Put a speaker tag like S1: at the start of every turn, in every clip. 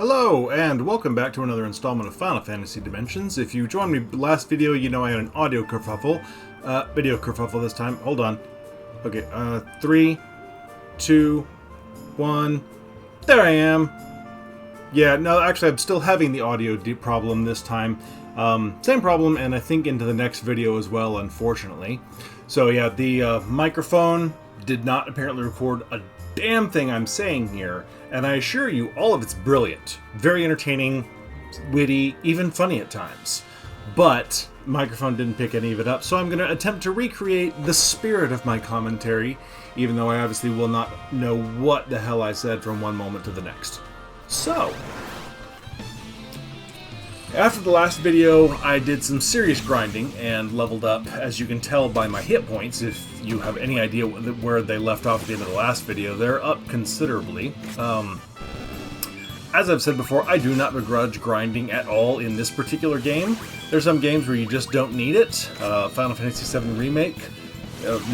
S1: Hello, and welcome back to another installment of Final Fantasy Dimensions. If you joined me last video, you know I had an audio kerfuffle. Video kerfuffle this time. Hold on. Okay, 3, 2, 1. There I am! Yeah, no, actually I'm still having the audio problem this time. Same problem, and I think into the next video as well, unfortunately. So yeah, the microphone did not apparently record a damn thing I'm saying here, and I assure you all of it's brilliant. Very entertaining, witty, even funny at times. But microphone didn't pick any of it up, so I'm going to attempt to recreate the spirit of my commentary, even though I obviously will not know what the hell I said from one moment to the next. So, after the last video, I did some serious grinding and leveled up, as you can tell by my hit points. If you have any idea where they left off at the end of the last video, they're up considerably. As I've said before, I do not begrudge grinding at all in this particular game. There's some games where you just don't need it. Final Fantasy VII Remake,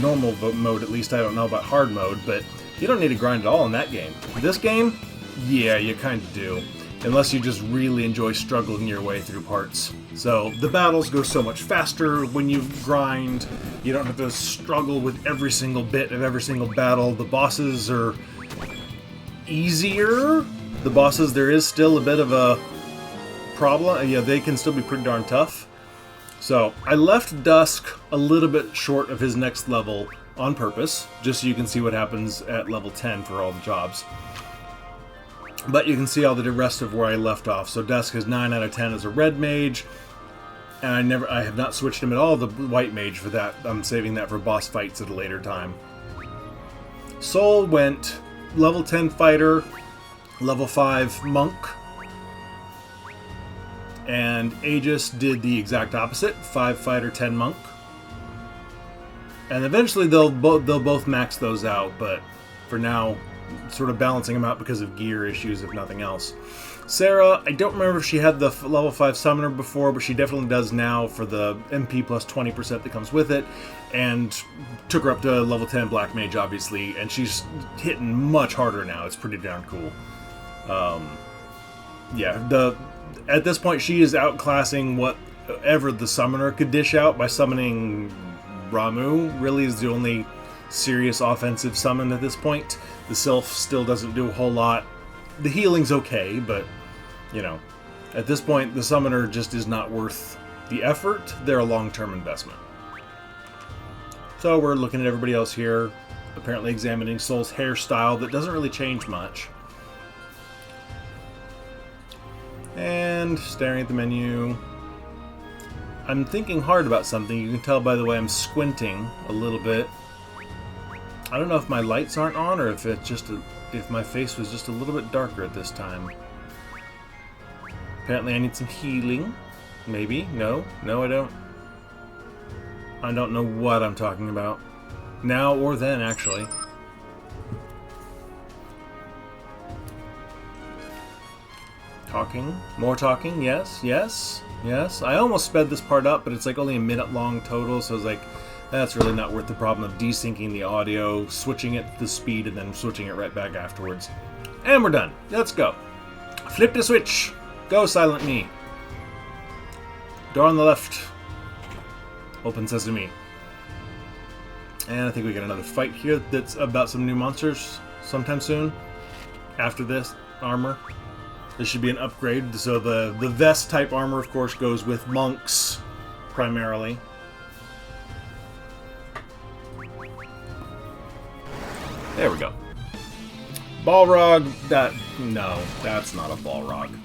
S1: normal mode at least, I don't know about hard mode, but you don't need to grind at all in that game. This game, yeah, you kind of do. Unless you just really enjoy struggling your way through parts. So, the battles go so much faster when you grind. You don't have to struggle with every single bit of every single battle. The bosses are easier. The bosses, there is still a bit of a problem. Yeah, they can still be pretty darn tough. So, I left Dusk a little bit short of his next level on purpose, just so you can see what happens at level 10 for all the jobs. But you can see all the rest of where I left off. So Dusk is 9 out of 10 as a red mage, and I have not switched him at all the white mage for that. I'm saving that for boss fights at a later time. Soul went level 10 fighter, level 5 monk, and Aegis did the exact opposite, 5 fighter, 10 monk. And eventually they'll both max those out, but for now, sort of balancing them out because of gear issues, if nothing else. Sarah, I don't remember if she had the level 5 summoner before, but she definitely does now for the MP plus 20% that comes with it, and took her up to level 10 black mage, obviously, and she's hitting much harder now. It's pretty darn cool. Yeah, at this point she is outclassing whatever the summoner could dish out by summoning Ramuh. Really is the only serious offensive summon at this point. The Sylph still doesn't do a whole lot. The healing's okay, but, you know, at this point, the summoner just is not worth the effort. They're a long-term investment. So we're looking at everybody else here, apparently examining Soul's hairstyle that doesn't really change much. And staring at the menu. I'm thinking hard about something. You can tell by the way I'm squinting a little bit. I don't know if my lights aren't on or if it's just if my face was just a little bit darker at this time. Apparently I need some healing. Maybe. No, I don't. I don't know what I'm talking about. Now or then, actually. Talking. More talking. Yes. I almost sped this part up, but it's like only a minute long total, so I was like, that's really not worth the problem of desyncing the audio, switching it to speed, and then switching it right back afterwards. And we're done. Let's go. Flip the switch. Go, Silent Me. Door on the left. Open sesame. And I think we got another fight here that's about some new monsters sometime soon. After this, armor. This should be an upgrade. So the vest type armor, of course, goes with monks, primarily. There we go. Balrog, no, that's not a Balrog.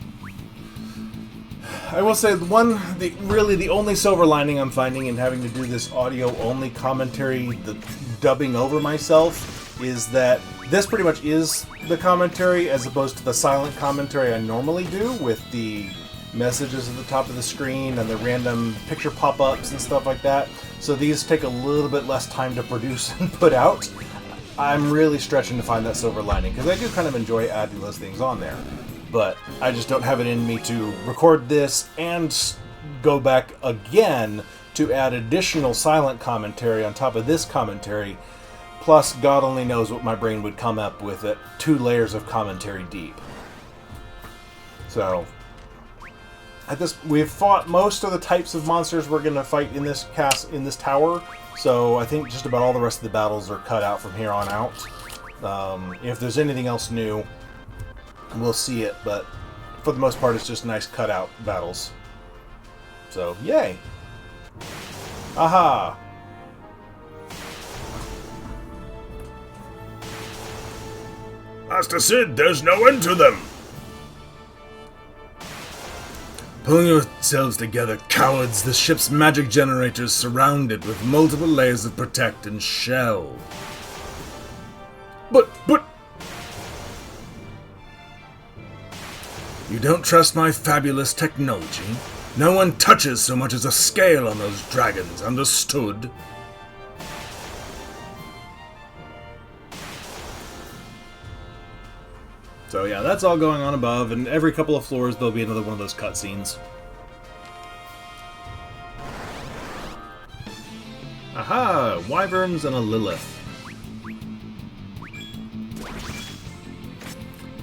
S1: I will say really the only silver lining I'm finding in having to do this audio-only commentary, the dubbing over myself, is that this pretty much is the commentary as opposed to the silent commentary I normally do with the messages at the top of the screen and the random picture pop-ups and stuff like that. So these take a little bit less time to produce and put out. I'm really stretching to find that silver lining, because I do kind of enjoy adding those things on there. But I just don't have it in me to record this and go back again to add additional silent commentary on top of this commentary. Plus, God only knows what my brain would come up with at 2 layers of commentary deep. So, at this, we've fought most of the types of monsters we're going to fight in this tower. So I think just about all the rest of the battles are cut out from here on out. If there's anything else new, we'll see it. But for the most part, it's just nice cutout battles. So, yay! Aha!
S2: Master Sid, there's no end to them! Pull yourselves together, cowards! The ship's magic generator is surrounded with multiple layers of protect and shell. But... You don't trust my fabulous technology? No one touches so much as a scale on those dragons, understood?
S1: So yeah, that's all going on above, and every couple of floors there'll be another one of those cutscenes. Aha! Wyverns and a Lilith.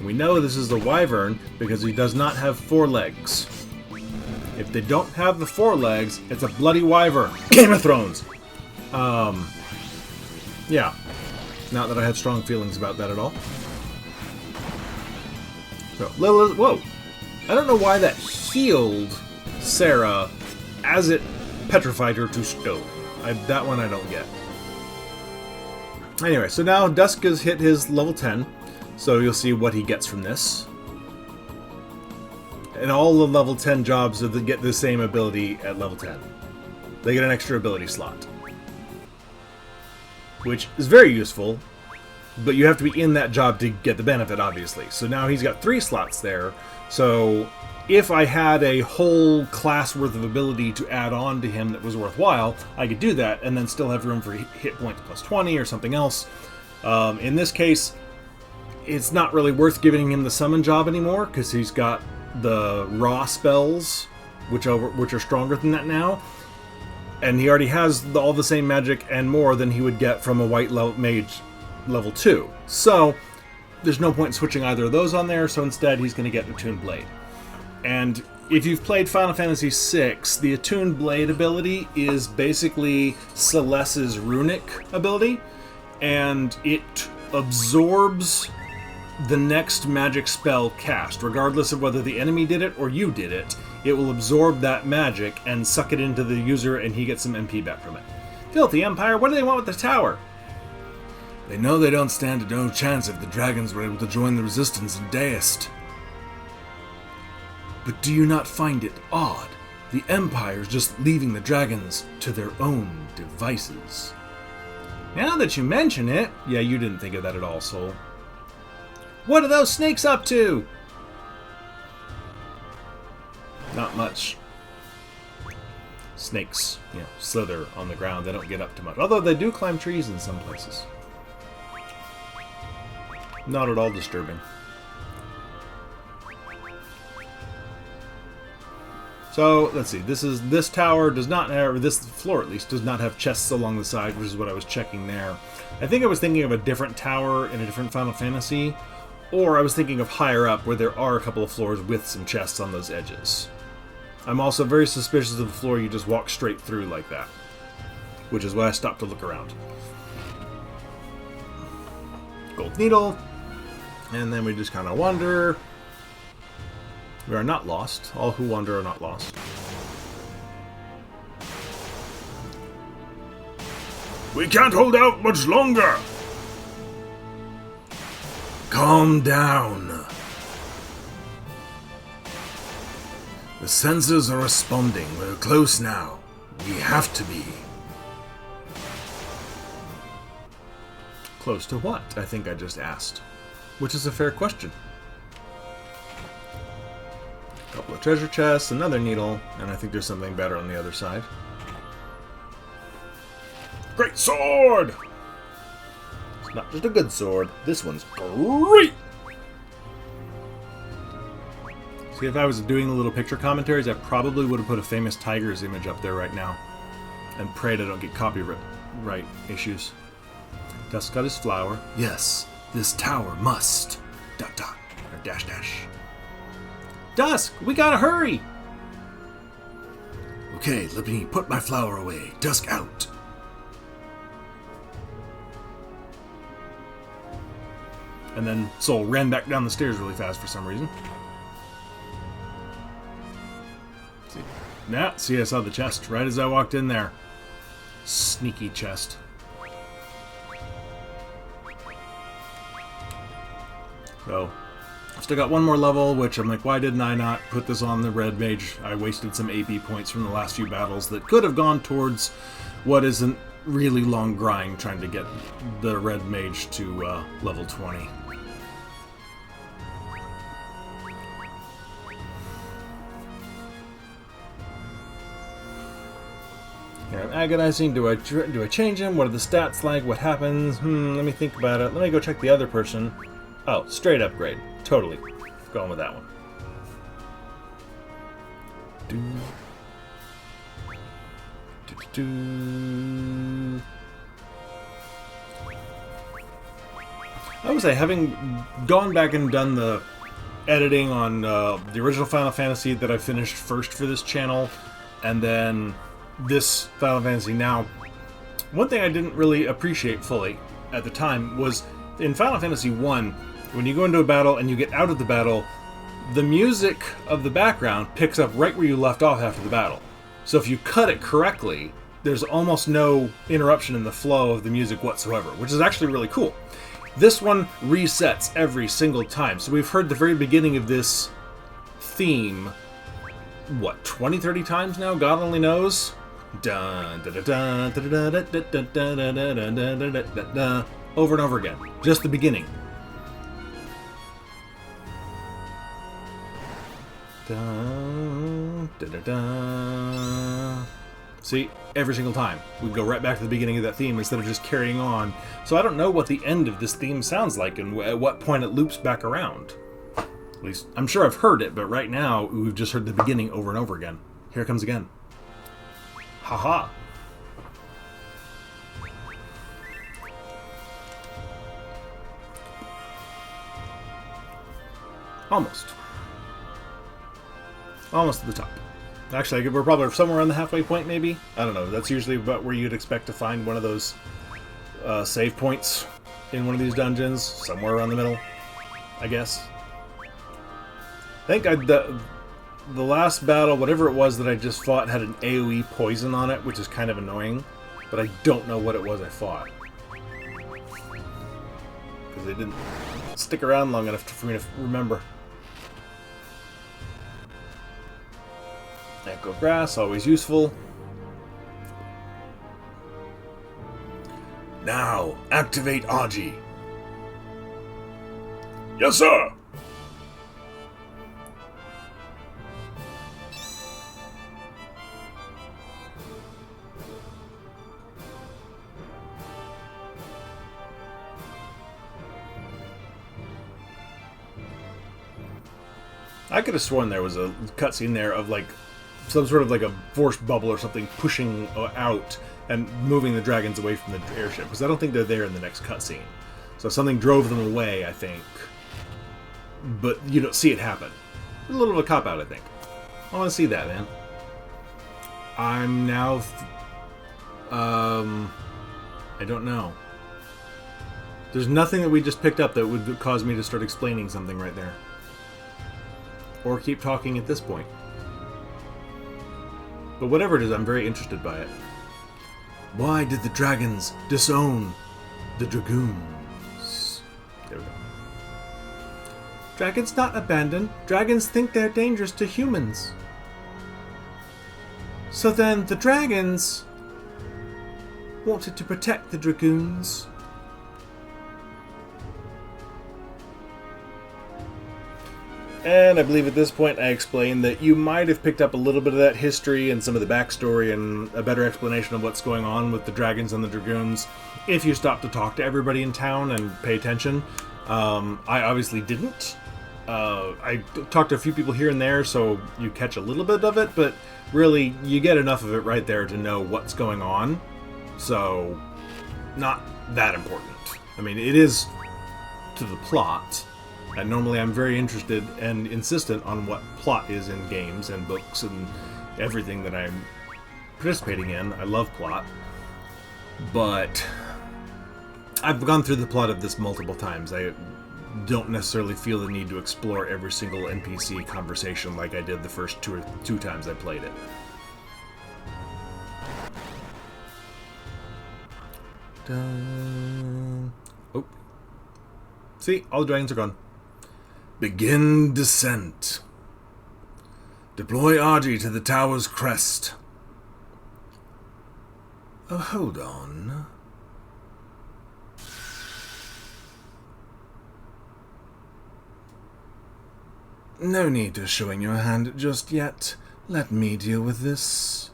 S1: We know this is the Wyvern because he does not have 4 legs. If they don't have the 4 legs, it's a bloody Wyvern. Game of Thrones! Yeah. Not that I had strong feelings about that at all. So, Lilith, whoa! I don't know why that healed Sarah as it petrified her to stone. That one I don't get. Anyway, so now Dusk has hit his level 10, so you'll see what he gets from this. And all the level 10 jobs get the same ability at level 10. They get an extra ability slot. Which is very useful. But you have to be in that job to get the benefit, obviously. So now he's got 3 slots there. So if I had a whole class worth of ability to add on to him that was worthwhile, I could do that and then still have room for hit points plus 20 or something else. In this case, it's not really worth giving him the summon job anymore because he's got the raw spells, which are stronger than that now. And he already has all the same magic and more than he would get from a white mage level 2. So, there's no point in switching either of those on there, so instead he's going to get Attuned Blade. And if you've played Final Fantasy VI, the Attuned Blade ability is basically Celeste's runic ability, and it absorbs the next magic spell cast. Regardless of whether the enemy did it or you did it, it will absorb that magic and suck it into the user, and he gets some MP back from it. Filthy Empire, what do they want with the tower?
S2: They know they don't stand no chance if the dragons were able to join the resistance in Deist. But do you not find it odd? The Empire's just leaving the dragons to their own devices.
S1: Now that you mention it... Yeah, you didn't think of that at all, Soul. What are those snakes up to? Not much. Snakes, slither on the ground. They don't get up too much. Although they do climb trees in some places. Not at all disturbing. So, let's see. This tower does not have, or this floor at least, does not have chests along the side, which is what I was checking there. I think I was thinking of a different tower in a different Final Fantasy, or I was thinking of higher up where there are a couple of floors with some chests on those edges. I'm also very suspicious of the floor you just walk straight through like that, which is why I stopped to look around. Gold needle. And then we just kind of wander. We are not lost. All who wander are not lost.
S2: We can't hold out much longer! Calm down. The sensors are responding. We're close now. We have to be.
S1: Close to what? I think I just asked. Which is a fair question. A couple of treasure chests, another needle, and I think there's something better on the other side.
S2: Great sword!
S1: It's not just a good sword. This one's great! See, if I was doing the little picture commentaries, I probably would have put a famous tiger's image up there right now. And prayed I don't get copyright issues. Dusk got his flower.
S2: Yes, this tower must... ... or ...
S1: Dusk, we gotta hurry!
S2: Okay, let me put my flower away. Dusk out.
S1: And then Soul ran back down the stairs really fast for some reason. See, I saw the chest right as I walked in there. Sneaky chest. So, I've still got one more level, which I'm like, why didn't I not put this on the red mage? I wasted some AP points from the last few battles that could have gone towards what isn't really long grind trying to get the red mage to level 20. Here, I'm agonizing. Do I change him? What are the stats like? What happens? Let me think about it. Let me go check the other person. Oh, straight upgrade. Totally. Going with that one. I would say, having gone back and done the editing on the original Final Fantasy that I finished first for this channel, and then this Final Fantasy now, one thing I didn't really appreciate fully at the time was in Final Fantasy 1, when you go into a battle and you get out of the battle, the music of the background picks up right where you left off after the battle. So if you cut it correctly, there's almost no interruption in the flow of the music whatsoever, which is actually really cool. This one resets every single time. So we've heard the very beginning of this theme, what, 20, 30 times now? God only knows. Over and over again. Just the beginning. See, every single time we go right back to the beginning of that theme instead of just carrying on. So I don't know what the end of this theme sounds like and at what point it loops back around. At least I'm sure I've heard it, but right now we've just heard the beginning over and over again. Here it comes again. Haha. Almost. Almost at the top. Actually, we're probably somewhere on the halfway point, maybe? I don't know. That's usually about where you'd expect to find one of those save points in one of these dungeons. Somewhere around the middle, I guess. I think the last battle, whatever it was that I just fought, had an AoE poison on it, which is kind of annoying. But I don't know what it was I fought. Because they didn't stick around long enough for me to remember. Echo Grass, always useful.
S2: Now, activate Aji. Yes, sir!
S1: I could have sworn there was a cutscene there of like some sort of like a force bubble or something pushing out and moving the dragons away from the airship, because I don't think they're there in the next cutscene. So something drove them away, I think. But you don't see it happen. A little of a cop-out, I think. I want to see that, man. I'm now... I don't know. There's nothing that we just picked up that would cause me to start explaining something right there. Or keep talking at this point. But whatever it is, I'm very interested by it.
S2: Why did the dragons disown the dragoons?
S1: There we go.
S3: Dragons not abandoned. Dragons think they're dangerous to humans. So then the dragons wanted to protect the dragoons.
S1: And I believe at this point I explained that you might have picked up a little bit of that history and some of the backstory and a better explanation of what's going on with the dragons and the dragoons if you stop to talk to everybody in town and pay attention. I obviously didn't. I talked to a few people here and there, so you catch a little bit of it, but really you get enough of it right there to know what's going on. So, not that important. I mean, it is to the plot, And normally I'm very interested and insistent on what plot is in games and books and everything that I'm participating in. I love plot. But I've gone through the plot of this multiple times. I don't necessarily feel the need to explore every single NPC conversation like I did the first two times I played it. Oh. See, all the dragons are gone.
S2: Begin descent. Deploy Argy to the tower's crest. Oh, hold on. No need to showing your hand just yet. Let me deal with this.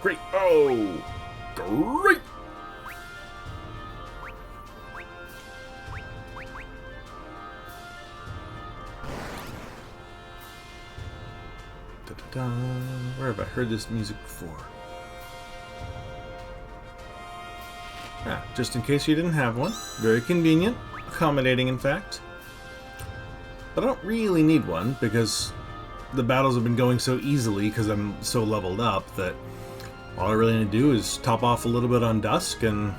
S1: Great. Oh, great. Da-da-da. Where have I heard this music before? Ah, just in case you didn't have one. Very convenient. Accommodating, in fact. But I don't really need one because the battles have been going so easily because I'm so leveled up that all I really need to do is top off a little bit on Dusk and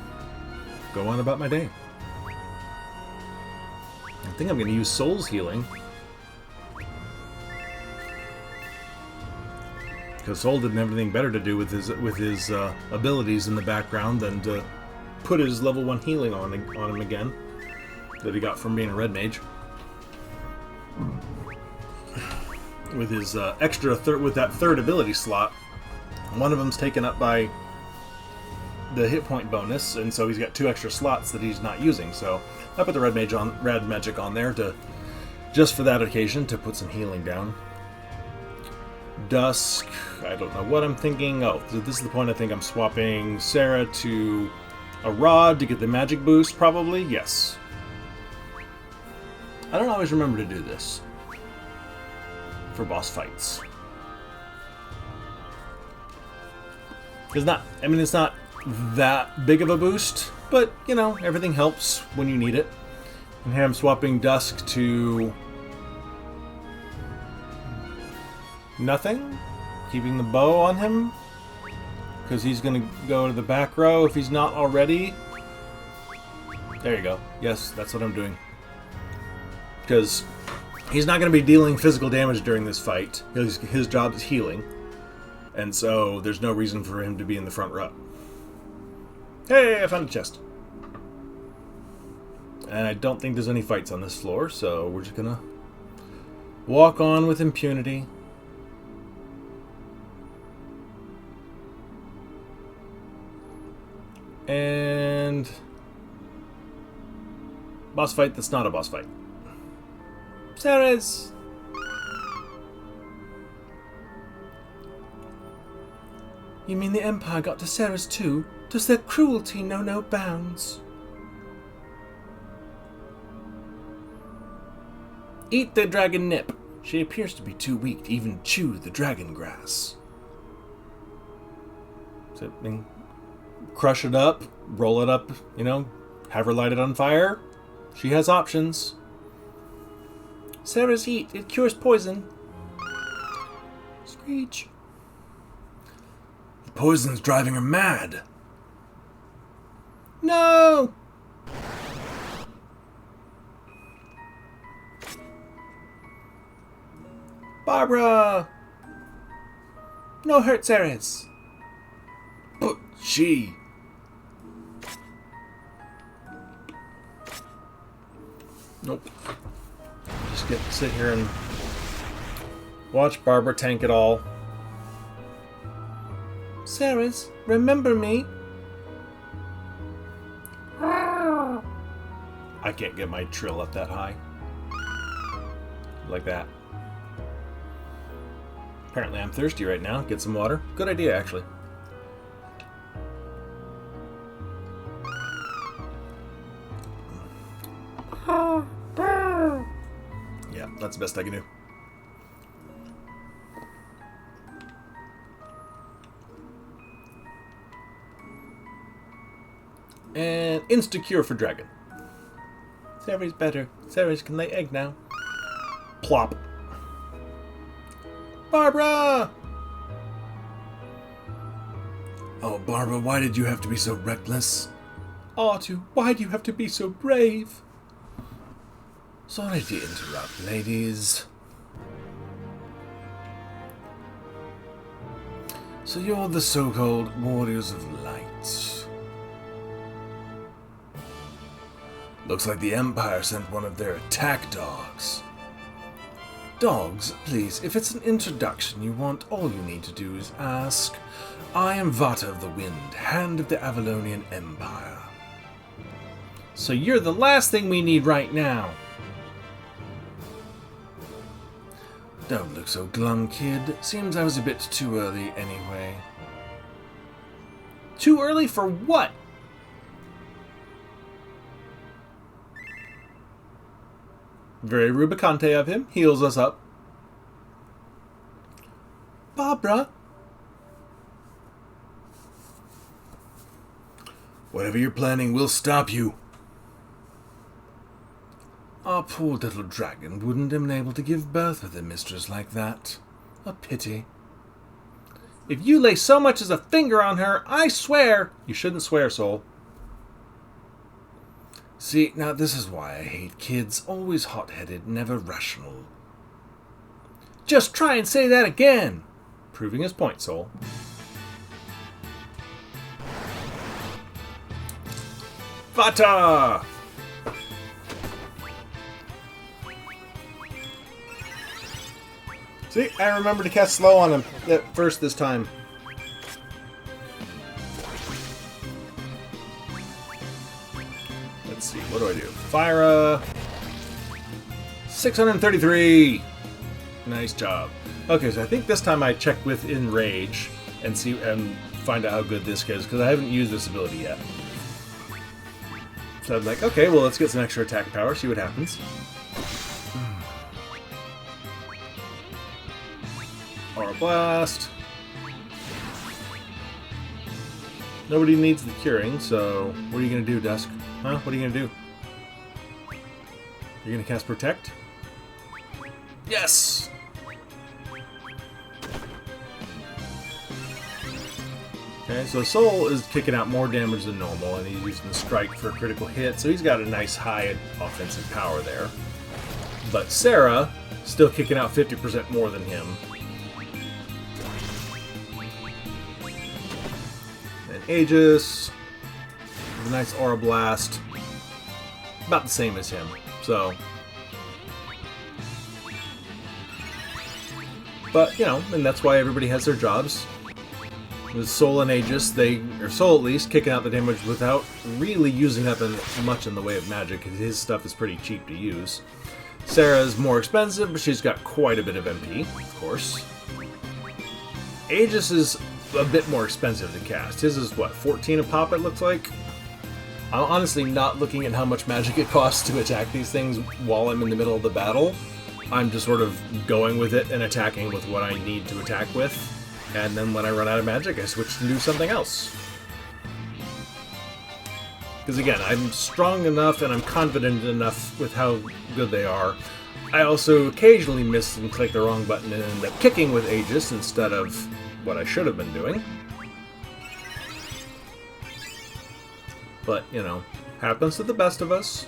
S1: go on about my day. I think I'm going to use Soul's Healing. Because Soul didn't have anything better to do with his abilities in the background than to put his level 1 healing on him again that he got from being a red mage. With his extra with that third ability slot, one of them's taken up by the hit point bonus, and so he's got 2 extra slots that he's not using. So I put the red magic on there to just for that occasion to put some healing down. Dusk, I don't know what I'm thinking. Oh, this is the point I think I'm swapping Sarah to a rod to get the magic boost, probably. Yes. I don't always remember to do this for boss fights. It's not that big of a boost, but, you know, everything helps when you need it. And here I'm swapping Dusk to nothing, keeping the bow on him, because he's going to go to the back row if he's not already. There you go. Yes, that's what I'm doing. Because he's not going to be dealing physical damage during this fight. His job is healing. And so there's no reason for him to be in the front row. Hey, I found a chest. And I don't think there's any fights on this floor, so we're just gonna walk on with impunity. And boss fight that's not a boss fight. Ceres! You mean the Empire got to Ceres too? Does their cruelty know no bounds? Eat the dragon nip. She appears to be too weak to even chew the dragon grass. So, crush it up, roll it up, you know, have her light it on fire. She has options. Ceres eat. It cures poison. Screech.
S2: The poison's driving her mad.
S1: No! Barbara! No hurt, Ceres.
S2: But she...
S1: Nope. Just sit here and watch Barbara tank it all. Ceres, remember me? I can't get my trill up that high. Like that. Apparently I'm thirsty right now. Get some water. Good idea, actually. Yeah, that's the best I can do. Insta-cure for dragon. Sarah's better. Sarah's can lay egg now. Plop. Barbara!
S2: Oh, Barbara, why did you have to be so reckless?
S1: Artu, why do you have to be so brave?
S2: Sorry to interrupt, ladies. So you're the so-called Warriors of Light. Looks like the Empire sent one of their attack dogs. Dogs, please, if it's an introduction you want, all you need to do is ask. I am Vata of the Wind, Hand of the Avalonian Empire.
S1: So you're the last thing we need right now.
S2: Don't look so glum, kid. Seems I was a bit too early anyway.
S1: Too early for what? Very Rubicante of him. Heals us up. Barbara?
S2: Whatever you're planning, we'll stop you. Our poor little dragon wouldn't have been able to give birth with a mistress like that. A pity.
S1: If you lay so much as a finger on her, I swear... You shouldn't swear, Soul.
S2: See, now this is why I hate kids. Always hot-headed, never rational.
S1: Just try and say that again! Proving his point, Soul. Vata! See, I remember to cast slow on him at first this time. Let's see, what do I do? Fire 633! Nice job. Okay, so I think this time I check with Enrage and see and find out how good this is, because I haven't used this ability yet. So I'm like, okay, well let's get some extra attack power, see what happens. Aura Blast. Nobody needs the curing, so what are you going to do, Dusk? Huh? What are you going to do? You're going to cast Protect? Yes! Okay, so Soul is kicking out more damage than normal, and he's using the Strike for a critical hit, so he's got a nice high offensive power there. But Sarah, still kicking out 50% more than him. And Aegis, with a nice Aura Blast, about the same as him, so... But, you know, and that's why everybody has their jobs. With Soul and Aegis, or Soul at least, kicking out the damage without really using up much in the way of magic, because his stuff is pretty cheap to use. Sarah's more expensive, but she's got quite a bit of MP, of course. Aegis is a bit more expensive to cast. His is, what, 14 a pop, it looks like? I'm honestly not looking at how much magic it costs to attack these things while I'm in the middle of the battle. I'm just sort of going with it and attacking with what I need to attack with. And then when I run out of magic, I switch to do something else. Because again, I'm strong enough and I'm confident enough with how good they are. I also occasionally miss and click the wrong button and end up kicking with Aegis instead of what I should have been doing. But, you know, happens to the best of us.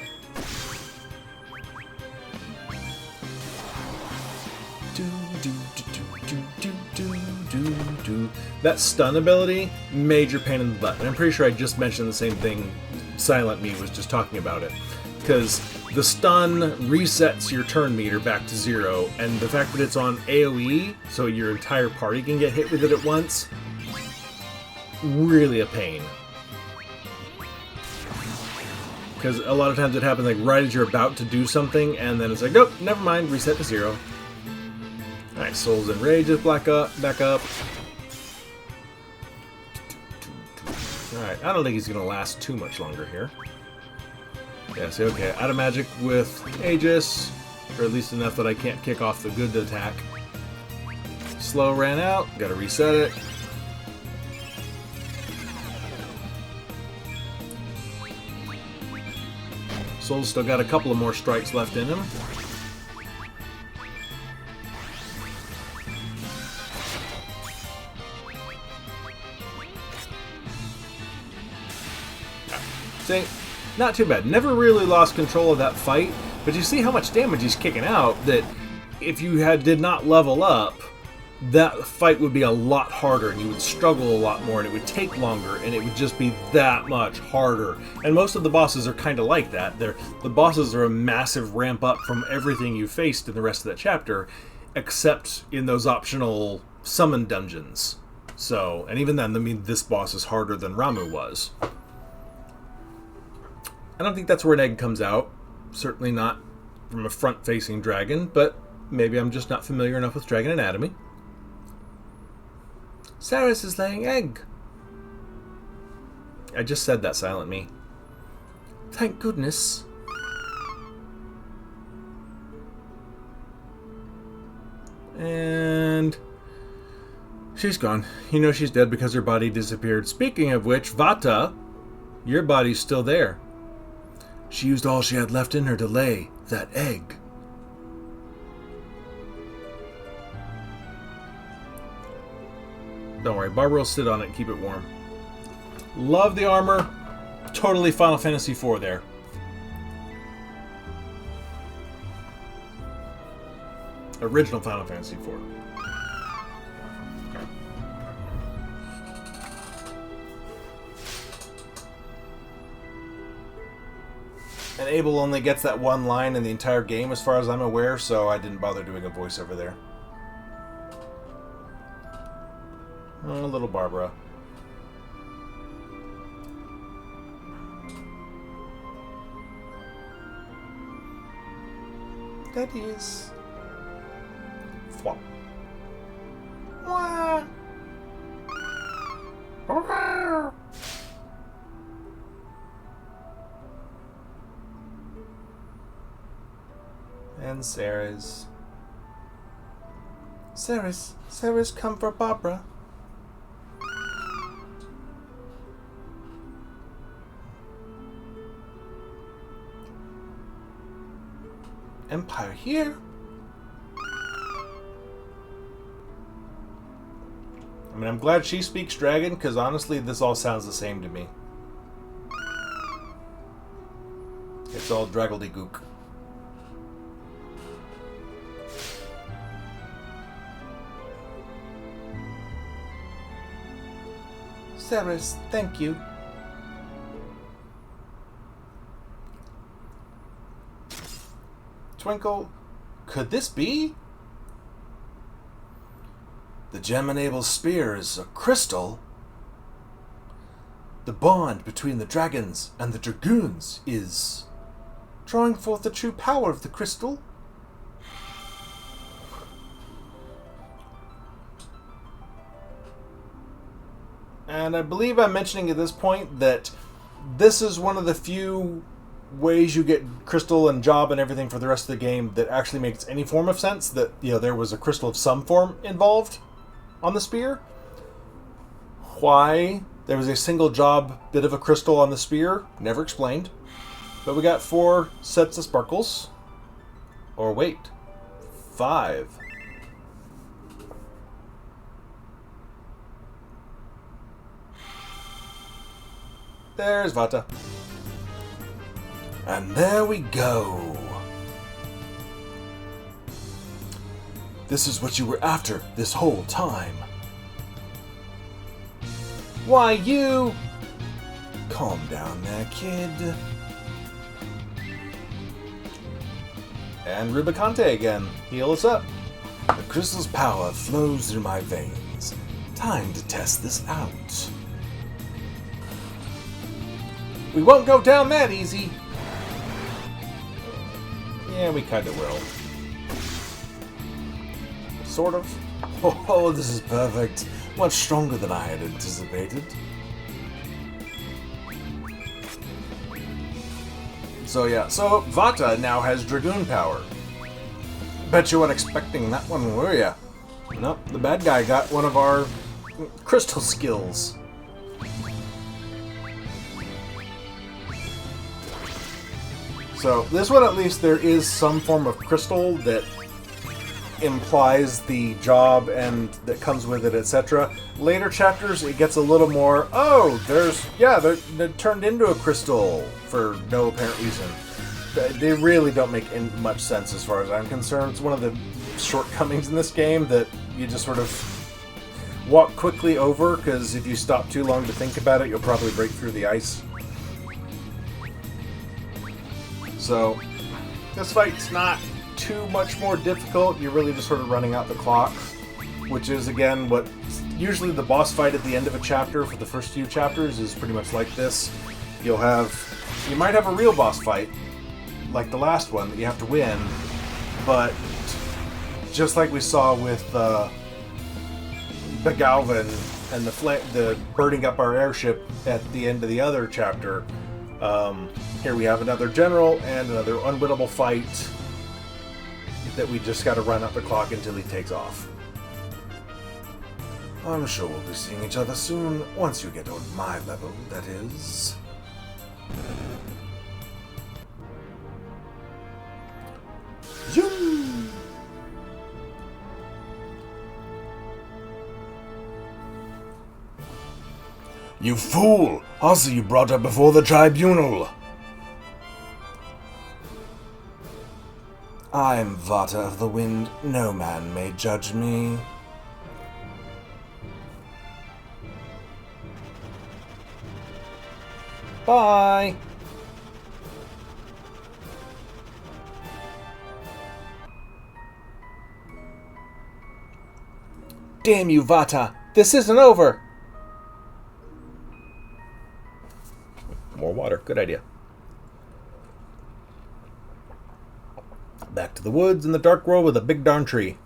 S1: That stun ability, major pain in the butt. And I'm pretty sure I just mentioned the same thing Silent Me was just talking about it. Because the stun resets your turn meter back to 0, and the fact that it's on AoE, so your entire party can get hit with it at once, really a pain. Because a lot of times it happens like right as you're about to do something, and then it's like, nope, never mind, reset to 0. Alright, Soul's Enrage is back up. Alright, I don't think he's going to last too much longer here. Yeah, see, okay, out of magic with Aegis, or at least enough that I can't kick off the good attack. Slow ran out, gotta reset it. Soul's still got a couple of more strikes left in him. See, not too bad. Never really lost control of that fight, but you see how much damage he's kicking out, that if you did not level up, that fight would be a lot harder, and you would struggle a lot more, and it would take longer, and it would just be that much harder. And most of the bosses are kind of like that. The bosses are a massive ramp up from everything you faced in the rest of that chapter, except in those optional summon dungeons. So, and even then, I mean, this boss is harder than Ramuh was. I don't think that's where an egg comes out. Certainly not from a front-facing dragon, but maybe I'm just not familiar enough with dragon anatomy. Saris is laying egg. I just said that, silent me. Thank goodness. And she's gone. You know she's dead because her body disappeared. Speaking of which, Vata, your body's still there. She used all she had left in her to lay that egg. Don't worry, Barbara will sit on it and keep it warm. Love the armor. Totally Final Fantasy IV there. Original Final Fantasy IV. And Abel only gets that one line in the entire game as far as I'm aware, so I didn't bother doing a voiceover there. Oh, little Barbara. That is... Flop. Wah. And Sarah's. Sarah's come for Barbara. Empire here. I mean, I'm glad she speaks dragon, because honestly, this all sounds the same to me. It's all draggledy-gook. Saris, thank you. Twinkle, could this be? The gem enables spear is a crystal. The bond between the dragons and the dragoons is drawing forth the true power of the crystal. And I believe I'm mentioning at this point that this is one of the few ways you get crystal and job and everything for the rest of the game that actually makes any form of sense, that, you know, there was a crystal of some form involved on the spear. Why there was a single job bit of a crystal on the spear, never explained. But we got 4 sets of sparkles. Or wait, 5. There's Vata. And there we go. This is what you were after this whole time. Why, you... Calm down there, kid. And Rubicante again. Heal us up. The crystal's power flows through my veins. Time to test this out. We won't go down that easy. Yeah, we kind of will. Sort of. Oh, this is perfect. Much stronger than I had anticipated. So yeah, so Vata now has Dragoon power. Bet you weren't expecting that one, were ya? Nope, the bad guy got one of our crystal skills. So this one, at least, there is some form of crystal that implies the job and that comes with it, etc. Later chapters, it gets a little more, oh, they're turned into a crystal for no apparent reason. They really don't make much sense as far as I'm concerned. It's one of the shortcomings in this game that you just sort of walk quickly over, because if you stop too long to think about it, you'll probably break through the ice. So, this fight's not too much more difficult. You're really just sort of running out the clock, which is, again, what usually the boss fight at the end of a chapter for the first few chapters is pretty much like this. You might have a real boss fight, like the last one, that you have to win, but just like we saw with Begalvin and the burning up our airship at the end of the other chapter, here we have another general and another unwinnable fight that we just got to run out the clock until he takes off.
S2: I'm sure we'll be seeing each other soon, once you get on my level, that is.
S1: Zoom!
S2: You fool! Also, you brought her before the tribunal! I am Vata of the Wind. No man may judge me.
S1: Bye! Damn you, Vata! This isn't over! More water. Good idea. Back to the woods in the dark world with a big darn tree.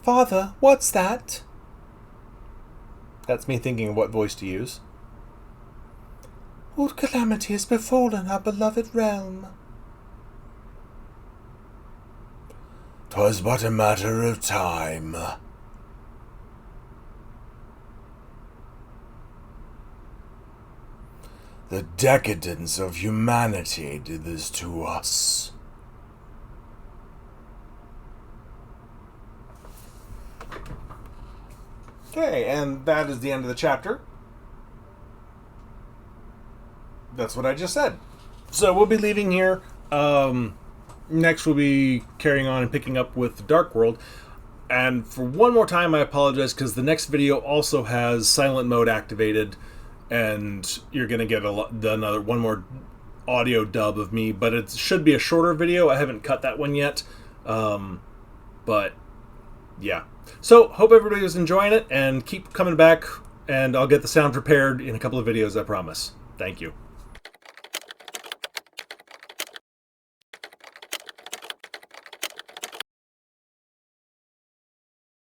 S1: Father, what's that? That's me thinking of what voice to use. What calamity has befallen our beloved realm?
S2: 'Twas but a matter of time. The decadence of humanity did this to us.
S1: Okay, and that is the end of the chapter. That's what I just said. So we'll be leaving here. Next we'll be carrying on and picking up with the Dark World. And for one more time, I apologize, because the next video also has silent mode activated, and you're going to get one more audio dub of me, but it should be a shorter video. I haven't cut that one yet. But yeah. So, hope everybody was enjoying it, and keep coming back, and I'll get the sound prepared in a couple of videos, I promise. Thank you.